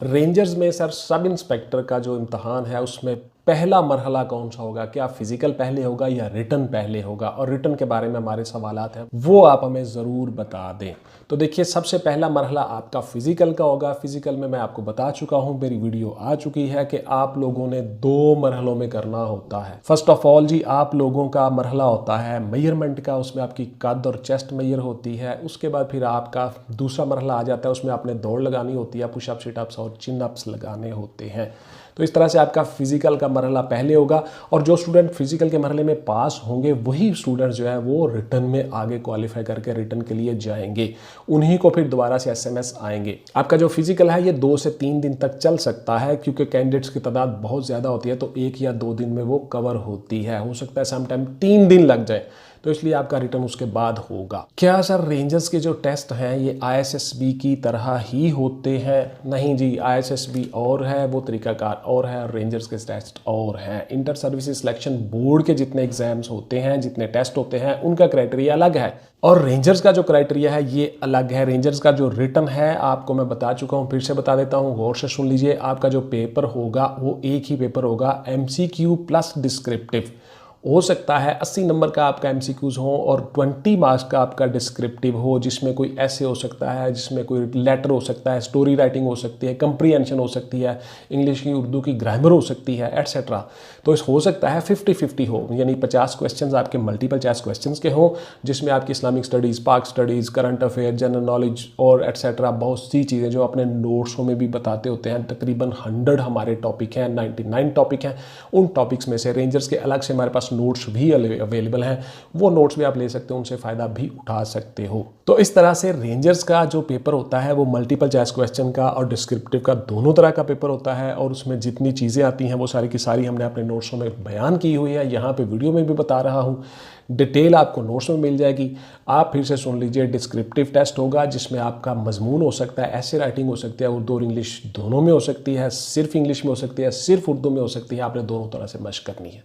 Rangers में sir sub inspector का जो इम्तहान है उसमें पहला मरहला कौन सा होगा? क्या फिजिकल पहले होगा या रिटन पहले होगा? और रिटन के बारे में हमारे सवालात हैं, वो आप हमें ज़रूर बता दें। तो देखिए, सबसे पहला मरहला आपका फिजिकल का होगा। फिजिकल में मैं आपको बता चुका हूँ, मेरी वीडियो आ चुकी है कि आप लोगों ने 2 मरहलों में करना होता है। फर्स्ट ऑफ ऑल जी, आप लोगों का मरहला होता है मेजरमेंट का, उसमें आपकी कद और चेस्ट मेजर होती है। उसके बाद फिर आपका दूसरा मरहला आ जाता है, उसमें आपने दौड़ लगानी होती है, पुशअप, सिटअप्स और चिन अप्स लगाने होते हैं। तो इस तरह से आपका फिजिकल का मरहला पहले होगा, और जो स्टूडेंट फिजिकल के मरहले में पास होंगे वही स्टूडेंट जो है वो रिटर्न में आगे क्वालिफाई करके रिटर्न के लिए जाएंगे। उन्हीं को फिर दोबारा से एसएमएस आएंगे। आपका जो फिजिकल है ये 2 से 3 दिन तक चल सकता है, क्योंकि कैंडिडेट्स की तादाद बहुत ज़्यादा होती है, तो 1 या 2 दिन में वो कवर होती है। हो सकता है समटाइम 3 दिन लग जाए, तो इसलिए आपका रिटर्न उसके बाद होगा। क्या सर रेंजर्स के जो टेस्ट हैं ये आईएसएसबी की तरह ही होते हैं? नहीं जी, आईएसएसबी और है, वो तरीकाकार और है, और रेंजर्स के टेस्ट और हैं। इंटर सर्विसेज सिलेक्शन बोर्ड के जितने एग्जाम्स होते हैं, जितने टेस्ट होते हैं, उनका क्राइटेरिया अलग है, और रेंजर्स का जो क्राइटेरिया है ये अलग है। रेंजर्स का जो रिटर्न है आपको मैं बता चुका हूँ, फिर से बता देता हूँ, गौर से सुन लीजिए। आपका जो पेपर होगा वो एक ही पेपर होगा, एमसीक्यू प्लस डिस्क्रिप्टिव। हो सकता है 80 नंबर का आपका एमसीक्यूज हो और 20 मार्क्स का आपका डिस्क्रिप्टिव हो, जिसमें कोई ऐसे हो सकता है, जिसमें कोई लेटर हो सकता है, स्टोरी राइटिंग हो सकती है, कंप्रीहेंशन हो सकती है, इंग्लिश की उर्दू की ग्रामर हो सकती है, एटसेट्रा। तो इस हो सकता है 50-50 हो, यानी 50 क्वेश्चन आपके मल्टीपल चॉइस क्वेश्चन के हों, जिसमें आपकी इस्लामिक स्टडीज़, पाक studies, current affair, general knowledge और एटसेट्रा बहुत सी चीज़ें जो अपने नोट्सों में भी बताते होते हैं। तकरीबन 100 हमारे टॉपिक हैं, 99 टॉपिक हैं। उन टॉपिक्स में से रेंजर्स के अलग से हमारे पास नोट्स भी अवेलेबल हैं, वो नोट्स भी आप ले सकते हो, उनसे फ़ायदा भी उठा सकते हो। तो इस तरह से रेंजर्स का जो पेपर होता है वो मल्टीपल चॉइस क्वेश्चन का और डिस्क्रिप्टिव का दोनों तरह का पेपर होता है, और उसमें जितनी चीज़ें आती हैं वो सारी की सारी हमने अपने नोट्सों में बयान की हुई है। यहाँ पे वीडियो में भी बता रहा हूँ, डिटेल आपको नोट्स में मिल जाएगी। आप फिर से सुन लीजिए। डिस्क्रिप्टिव टेस्ट होगा जिसमें आपका मजमून हो सकता है, ऐसे राइटिंग हो सकती है, उर्दू और इंग्लिश दोनों में हो सकती है, सिर्फ इंग्लिश में हो सकती है, सिर्फ उर्दू में हो सकती है, आपने दोनों तरह से मशक करनी है।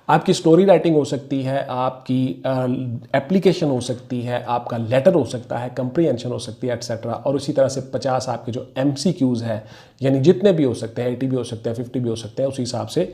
आपकी स्टोरी राइटिंग हो सकती है, आपकी एप्लीकेशन हो सकती है, आपका लेटर हो सकता है, कंप्रीहेंशन हो सकती है, एटसेट्रा। और उसी तरह से 50 आपके जो एमसीक्यूज़ है, यानी जितने भी हो सकते हैं, 80 भी हो सकते हैं, 50 भी हो सकते हैं, उसी हिसाब से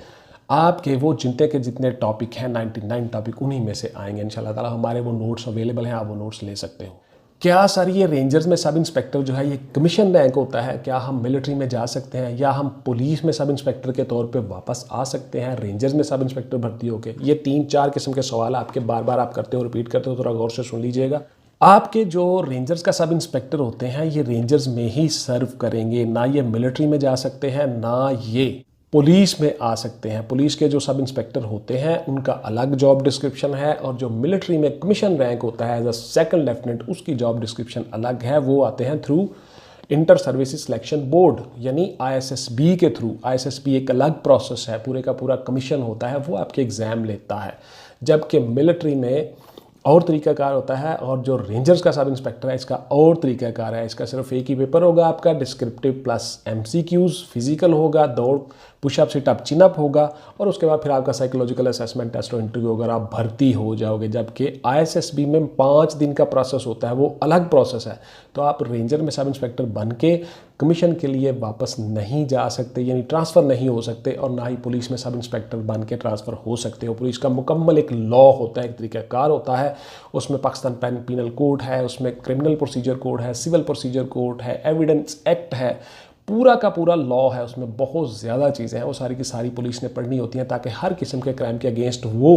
आपके वो जितने के जितने टॉपिक हैं, 99 टॉपिक, उन्हीं में से आएंगे इंशाल्लाह ताला। हमारे वो नोट्स अवेलेबल हैं, आप वो नोट्स ले सकते हो। क्या सर ये रेंजर्स में सब इंस्पेक्टर जो है ये कमीशन रैंक होता है? क्या हम मिलिट्री में जा सकते हैं या हम पुलिस में सब इंस्पेक्टर के तौर पे वापस आ सकते हैं रेंजर्स में सब इंस्पेक्टर भर्ती होके? ये 3-4 किस्म के सवाल आपके बार बार आप करते हो, रिपीट करते हो, थोड़ा गौर से सुन लीजिएगा। आपके जो रेंजर्स का सब इंस्पेक्टर होते हैं ये रेंजर्स में ही सर्व करेंगे, ना ये मिलिट्री में जा सकते हैं, ना ये पुलिस में आ सकते हैं। पुलिस के जो सब इंस्पेक्टर होते हैं उनका अलग जॉब डिस्क्रिप्शन है, और जो मिलिट्री में कमीशन रैंक होता है एज अ सेकंड लेफ्टिनेंट, उसकी जॉब डिस्क्रिप्शन अलग है। वो आते हैं through enter services selection board, यानी आईएसएसबी के थ्रू। आईएसएसबी एक अलग प्रोसेस है, पूरे का पूरा कमीशन होता है, वो आपके एग्ज़ाम लेता है। जबकि मिलिट्री में और तरीकाकार होता है, और जो रेंजर्स का सब इंस्पेक्टर है इसका और तरीकाकार है। इसका सिर्फ एक ही पेपर होगा आपका, डिस्क्रिप्टिव प्लस एमसीक्यूज। फिजिकल होगा, दौड़, पुशअप, सिटअप, चिनअप होगा, और उसके बाद फिर आपका साइकोलॉजिकल असेसमेंट, टेस्ट और इंटरव्यू अगर आप भर्ती हो जाओगे। जबकि आईएसएसबी में 5 दिन का प्रोसेस होता है, वो अलग प्रोसेस है। तो आप रेंजर में सब इंस्पेक्टर बन के कमीशन के लिए वापस नहीं जा सकते, यानी ट्रांसफ़र नहीं हो सकते, और ना ही पुलिस में सब इंस्पेक्टर बन के ट्रांसफ़र हो सकते हो। पुलिस का मुकम्मल एक लॉ होता है, एक तरीक़ाकार होता है, उसमें पाकिस्तान पीनल कोड है, उसमें क्रिमिनल प्रोसीजर कोड है, सिविल प्रोसीजर कोड है, एविडेंस एक्ट है, पूरा का पूरा लॉ है। उसमें बहुत ज़्यादा चीज़ें हैं, वो सारी की सारी पुलिस ने पढ़नी होती हैं, ताकि हर किस्म के क्राइम के अगेंस्ट वो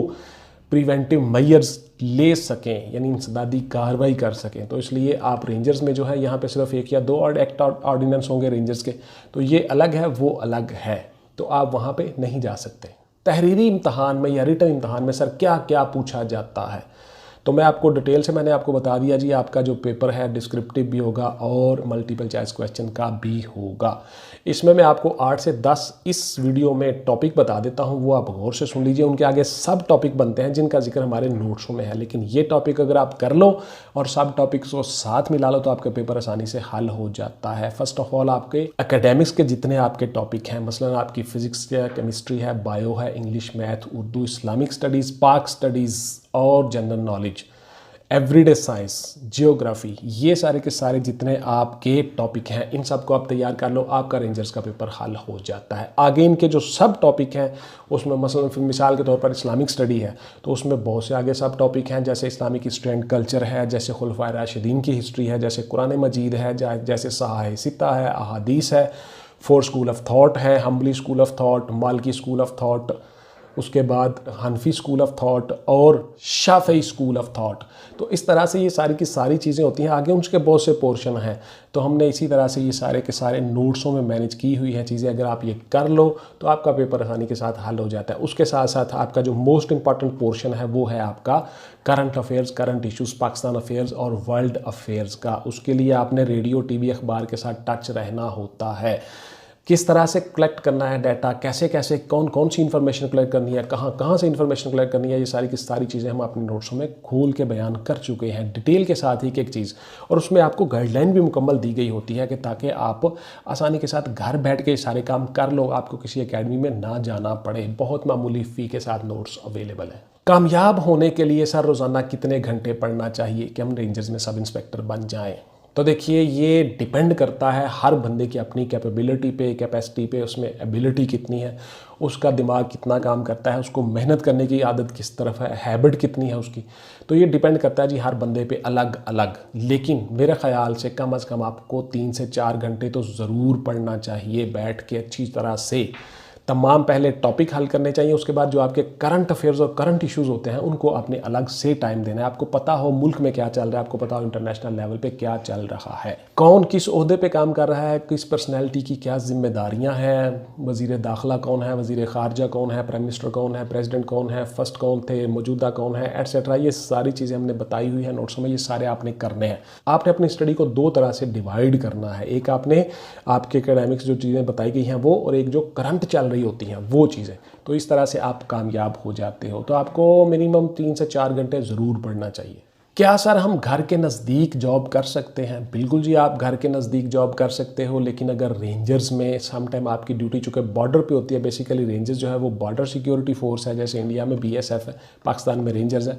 प्रिवेंटिव मेजर्स ले सकें, यानी इंसदादी कार्रवाई कर सकें। तो इसलिए आप रेंजर्स में जो है यहाँ पे सिर्फ 1 या 2 और एक्ट ऑर्डिनेंस होंगे रेंजर्स के, तो ये अलग है, वो अलग है, तो आप वहाँ पे नहीं जा सकते। तहरीरी इम्तहान में या रिटन इम्तहान में सर क्या क्या पूछा जाता है? तो मैं आपको डिटेल से मैंने आपको बता दिया जी। आपका जो पेपर है डिस्क्रिप्टिव भी होगा और मल्टीपल चॉइस क्वेश्चन का भी होगा। इसमें मैं आपको 8 से 10 इस वीडियो में टॉपिक बता देता हूं, वो आप गौर से सुन लीजिए। उनके आगे सब टॉपिक बनते हैं जिनका जिक्र हमारे नोट्सों में है, लेकिन ये टॉपिक अगर आप कर लो और सब टॉपिक्स को साथ मिला लो तो आपका पेपर आसानी से हल हो जाता है। फर्स्ट ऑफ ऑल आपके एकेडमिक्स के जितने आपके टॉपिक हैं, मसलन आपकी फिजिक्स है, केमिस्ट्री है, बायो है, English, math, Urdu, Islamic studies, पाक स्टडीज़ और general knowledge, everyday science, geography, ये सारे के सारे जितने आपके टॉपिक हैं इन सब को आप तैयार कर लो, आपका रेंजर्स का पेपर हल हो जाता है। आगे इनके जो सब टॉपिक हैं उसमें मसलन मिसाल के तौर पर इस्लामिक स्टडी है तो उसमें बहुत से आगे सब टॉपिक हैं, जैसे इस्लामिक हिस्ट्री एंड कल्चर है, जैसे खुलफाए राशिदीन की हिस्ट्री है, जैसे कुरान मजीद है, जैसे सहाह सित्ता है, अहादीस है, 4 स्कूल ऑफ थॉट है, हम्बली स्कूल ऑफ थॉट, मालिकी स्कूल ऑफ थॉट, उसके बाद हनफी स्कूल ऑफ थॉट और शाफी स्कूल ऑफ थॉट। तो इस तरह से ये सारी की सारी चीज़ें होती हैं। आगे उसके बहुत से पोर्शन हैं, तो हमने इसी तरह से ये सारे के सारे नोट्सों में मैनेज की हुई हैं चीज़ें। अगर आप ये कर लो तो आपका पेपर आसानी के साथ हल हो जाता है। उसके साथ साथ आपका जो मोस्ट इंपॉर्टेंट पोर्शन है वो है आपका current affairs, current issues, Pakistan affairs और वर्ल्ड अफेयर्स का। उसके लिए आपने रेडियो, टीवी, अखबार के साथ टच रहना होता है। किस तरह से कलेक्ट करना है डाटा, कैसे कैसे कौन कौन सी इन्फॉर्मेशन कलेक्ट करनी है, कहाँ कहाँ से इन्फॉर्मेशन कलेक्ट करनी है, ये सारी की सारी चीज़ें हम अपने नोट्सों में खोल के बयान कर चुके हैं डिटेल के साथ ही एक चीज़। और उसमें आपको गाइडलाइन भी मुकम्मल दी गई होती है कि ताकि आप आसानी के साथ घर बैठ के सारे काम कर लो, आपको किसी एकेडमी में ना जाना पड़े। बहुत मामूली फ़ी के साथ नोट्स अवेलेबल है। कामयाब होने के लिए सर रोज़ाना कितने घंटे पढ़ना चाहिए कि हम रेंजर्स में सब इंस्पेक्टर बन जाएँ? तो देखिए ये डिपेंड करता है हर बंदे की अपनी कैपेबिलिटी पे, कैपेसिटी पे, उसमें एबिलिटी कितनी है, उसका दिमाग कितना काम करता है, उसको मेहनत करने की आदत किस तरफ है, हैबिट कितनी है उसकी। तो ये डिपेंड करता है जी हर बंदे पे अलग अलग। लेकिन मेरे ख्याल से कम से कम आपको 3 से 4 घंटे तो ज़रूर पढ़ना चाहिए बैठ के अच्छी तरह से। तमाम पहले टॉपिक हल करने चाहिए, उसके बाद जो आपके करंट अफेयर्स और करंट इश्यूज़ होते हैं उनको आपने अलग से टाइम देना है। आपको पता हो मुल्क में क्या चल रहा है, आपको पता हो इंटरनेशनल लेवल पे क्या चल रहा है, कौन किस ओहदे पे काम कर रहा है, किस पर्सनैलिटी की क्या जिम्मेदारियां हैं, वज़ीर दाखिला कौन है, वज़ीर ख़ारजा कौन है, प्राइम मिनिस्टर कौन है, प्रेसिडेंट कौन है, फर्स्ट कौन थे, मौजूदा कौन है, एटसेट्रा। ये सारी चीज़ें हमने बताई हुई है नोट्सों में, ये सारे आपने करने हैं। आपने अपनी स्टडी को 2 तरह से डिवाइड करना है, एक आपने आपके एकेडमिक्स जो चीज़ें बताई गई हैं वो, और एक जो करंट चल रही होती हैं वो चीज़ें। तो इस तरह से आप कामयाब हो जाते हो। तो आपको मिनिमम 3 से 4 घंटे ज़रूर पढ़ना चाहिए। क्या सर हम घर के नज़दीक जॉब कर सकते हैं? बिल्कुल जी, आप घर के नज़दीक जॉब कर सकते हो, लेकिन अगर रेंजर्स में सम टाइम आपकी ड्यूटी चूँकि बॉर्डर पे होती है, बेसिकली रेंजर्स जो है वो बॉर्डर सिक्योरिटी फोर्स है, जैसे इंडिया में BSF है, पाकिस्तान में रेंजर्स है,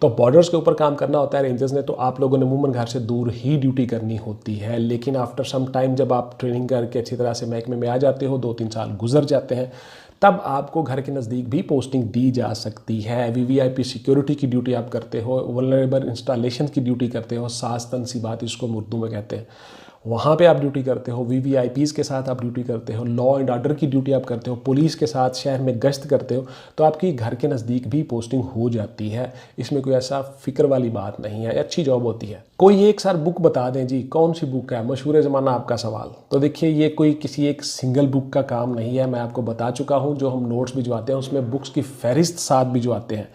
तो बॉर्डर्स के ऊपर काम करना होता है रेंजर्स ने। तो आप लोगों ने अमूमन घर से दूर ही ड्यूटी करनी होती है। लेकिन आफ्टर सम टाइम जब आप ट्रेनिंग करके अच्छी तरह से महकमे में आ जाते हो, 2-3 साल गुजर जाते हैं, तब आपको घर के नज़दीक भी पोस्टिंग दी जा सकती है। VVIP सिक्योरिटी की ड्यूटी आप करते हो, वल्नरेबल इंस्टॉलेशन की ड्यूटी करते हो, साज़ तनसीबात इसको उर्दू में कहते हैं, वहाँ पे आप ड्यूटी करते हो, VVIPs के साथ आप ड्यूटी करते हो, लॉ एंड ऑर्डर की ड्यूटी आप करते हो, पुलिस के साथ शहर में गश्त करते हो, तो आपकी घर के नज़दीक भी पोस्टिंग हो जाती है। इसमें कोई ऐसा फ़िक्र वाली बात नहीं है, अच्छी जॉब होती है। कोई एक सर बुक बता दें जी, कौन सी बुक है, मशहूर ज़माना आपका सवाल। तो देखिए ये कोई किसी एक सिंगल बुक का काम नहीं है, मैं आपको बता चुका हूँ। जो हम नोट्स भिजवाते हैं उसमें बुक्स की फहरिस्त साथ भिजवाते हैं,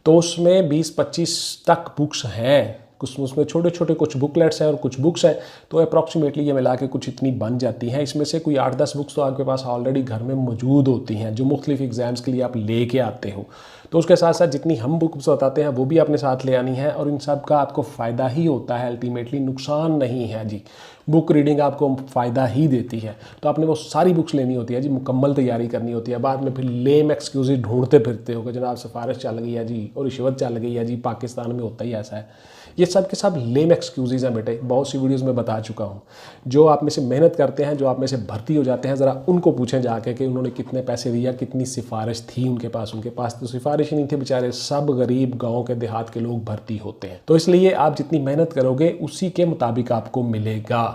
तो उसमें 20-25 तक बुक्स हैं। कुछ उसमें छोटे छोटे कुछ बुकलेट्स हैं और कुछ बुक्स हैं, तो अप्रॉक्सीमेटली ये मिला के कुछ इतनी बन जाती हैं। इसमें से कोई 8-10 बुक्स तो आपके पास ऑलरेडी घर में मौजूद होती हैं जो मुख्तलिफ एग्ज़ाम्स के लिए आप लेके आते हो। तो उसके साथ साथ जितनी हम बुक्स बताते हैं वो भी अपने साथ ले आनी है, और इन सब का आपको फ़ायदा ही होता है, अल्टीमेटली नुकसान नहीं है जी। बुक रीडिंग आपको फ़ायदा ही देती है। तो आपने वो सारी बुक्स लेनी होती है जी, मुकम्मल तैयारी करनी होती है। बाद में फिर लेम एक्सक्यूज़ ढूंढते फिरते हो कि जनाब सिफारिश चल गई है जी और रिश्वत चल गई है जी, पाकिस्तान में होता ही ऐसा है। ये सब के सब लेम एक्सक्यूज़ हैं बेटे, बहुत सी वीडियोस में बता चुका हूँ। जो आप में से मेहनत करते हैं, जो आप में से भर्ती हो जाते हैं, ज़रा उनको पूछें जाके कि उन्होंने कितने पैसे दिया, कितनी सिफारिश थी उनके पास तो सिफारिश ही नहीं थी बेचारे, सब गरीब गाँव के देहात के लोग भर्ती होते हैं। तो इसलिए आप जितनी मेहनत करोगे उसी के मुताबिक आपको मिलेगा।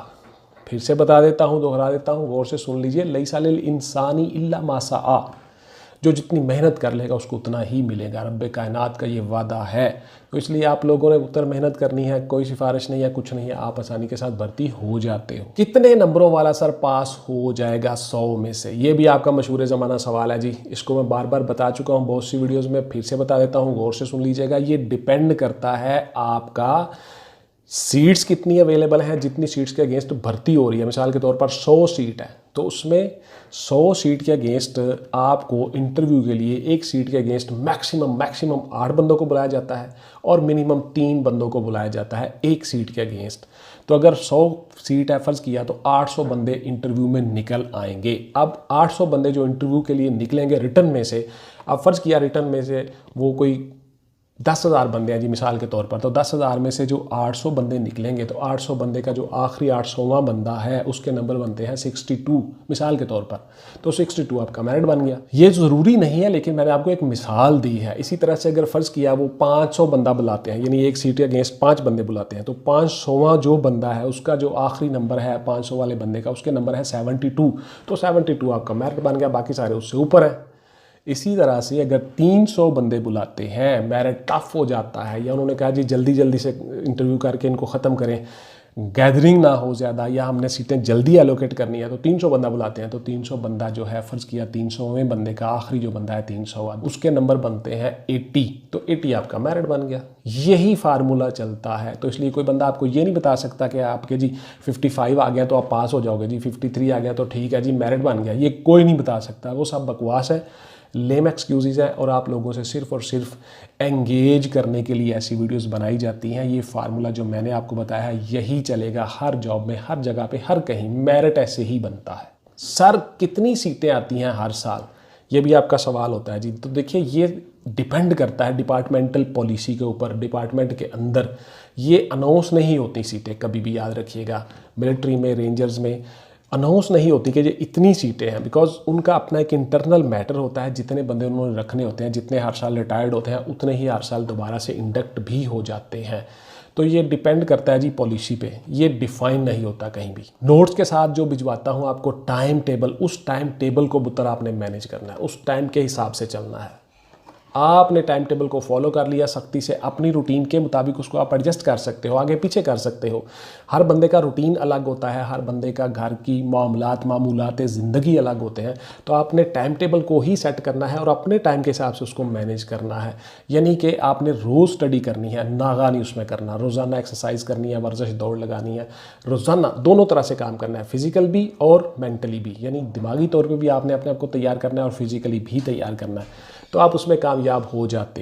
फिर से बता देता हूँ, दोहरा देता हूँ, गौर से सुन लीजिए, लैसा लिल इंसानी इल्ला मा सआ, जो जितनी मेहनत कर लेगा उसको उतना ही मिलेगा, रब्बे कायनात का ये वादा है। तो इसलिए आप लोगों ने उतर मेहनत करनी है, कोई सिफारिश नहीं है, कुछ नहीं है, आप आसानी के साथ भर्ती हो जाते हो। कितने नंबरों वाला सर पास हो जाएगा 100 में से? ये भी आपका मशहूर ज़माना सवाल है जी। इसको मैं बार बार बता चुका हूँ बहुत सी वीडियोज़ में, फिर से बता देता हूँ, गौर से सुन लीजिएगा। ये डिपेंड करता है आपका सीट्स कितनी अवेलेबल हैं, जितनी सीट्स के अगेंस्ट भर्ती हो रही है। मिसाल के तौर पर 100 सीट है, तो उसमें 100 सीट के अगेंस्ट आपको इंटरव्यू के लिए एक सीट के अगेंस्ट मैक्सिमम 8 बंदों को बुलाया जाता है और मिनिमम 3 बंदों को बुलाया जाता है एक सीट के अगेंस्ट। तो अगर 100 सीट है फ़र्ज़ किया तो 800 बंदे इंटरव्यू में निकल आएंगे। अब 800 बंदे जो इंटरव्यू के लिए निकलेंगे रिटर्न में से, अब फ़र्ज़ किया रिटर्न में से वो कोई 10,000 बंदे हैं जी मिसाल के तौर पर, तो 10,000 में से जो 800 बंदे निकलेंगे तो 800 बंदे का जो आखिरी 800वां बंदा है उसके नंबर बनते हैं 62 मिसाल के तौर पर, तो 62 आपका मेरिट बन गया। ये ज़रूरी नहीं है लेकिन मैंने आपको एक मिसाल दी है। इसी तरह से अगर फ़र्ज़ किया वो 500 बंदा बुलाते हैं, यानी एक सीट अगेंस्ट 5 बंदे बुलाते हैं, तो 500वां जो बंदा है उसका जो आखिरी नंबर है 500 वाले बंदे का, उसके नंबर है 72, तो 72 आपका मेरिट बन गया, बाकी सारे उससे ऊपर हैं। इसी तरह से अगर 300 बंदे बुलाते हैं, मेरिट टफ हो जाता है, या उन्होंने कहा जी जल्दी जल्दी से इंटरव्यू करके इनको ख़त्म करें, गैदरिंग ना हो ज़्यादा, या हमने सीटें जल्दी एलोकेट करनी है, तो 300 बंदा बुलाते हैं, तो 300 बंदा जो है फ़र्ज़ किया 300वें बंदे का आखिरी जो बंदा है 300वां, उसके नंबर बनते हैं 80, तो 80 आपका मेरिट बन गया। यही फार्मूला चलता है। तो इसलिए कोई बंदा आपको ये नहीं बता सकता कि आपके जी 55 आ गया तो आप पास हो जाओगे, जी 53 आ गया तो ठीक है जी मेरिट बन गया, ये कोई नहीं बता सकता, वो सब बकवास है, लेम एक्सक्यूज़ है, और आप लोगों से सिर्फ़ और सिर्फ एंगेज करने के लिए ऐसी वीडियोस बनाई जाती हैं। ये फार्मूला जो मैंने आपको बताया है यही चलेगा हर जॉब में, हर जगह पे, हर कहीं मेरिट ऐसे ही बनता है। सर कितनी सीटें आती हैं हर साल, ये भी आपका सवाल होता है जी। तो देखिए ये डिपेंड करता है डिपार्टमेंटल पॉलिसी के ऊपर। डिपार्टमेंट के अंदर ये अनाउंस नहीं होती सीटें, कभी भी याद रखिएगा। मिलिट्री में, रेंजर्स में अनाउंस नहीं होती कि ये इतनी सीटें हैं, बिकॉज उनका अपना एक इंटरनल मैटर होता है। जितने बंदे उन्होंने रखने होते हैं, जितने हर साल रिटायर्ड होते हैं, उतने ही हर साल दोबारा से इंडक्ट भी हो जाते हैं। तो ये डिपेंड करता है जी पॉलिसी पे, ये डिफाइन नहीं होता कहीं भी। नोट्स के साथ जो भिजवाता हूँ आपको टाइम टेबल, उस टाइम टेबल को बुतर आपने मैनेज करना है, उस टाइम के हिसाब से चलना है। आपने टाइम टेबल को फॉलो कर लिया सख्ती से, अपनी रूटीन के मुताबिक उसको आप एडजस्ट कर सकते हो, आगे पीछे कर सकते हो। हर बंदे का रूटीन अलग होता है, हर बंदे का घर की मामूलात ज़िंदगी अलग होते हैं। तो आपने टाइम टेबल को ही सेट करना है और अपने टाइम के हिसाब से उसको मैनेज करना है। यानी कि आपने रोज़ स्टडी करनी है, नागा नहीं उसमें करना, रोज़ाना एक्सरसाइज करनी है, वर्जिश दौड़ लगानी है, रोज़ाना दोनों तरह से काम करना है, फिजिकल भी और मेंटली भी, यानी दिमागी तौर पे भी आपने अपने आप को तैयार करना है और फिजिकली भी तैयार करना है, तो आप उसमें कामयाब हो जाते हो।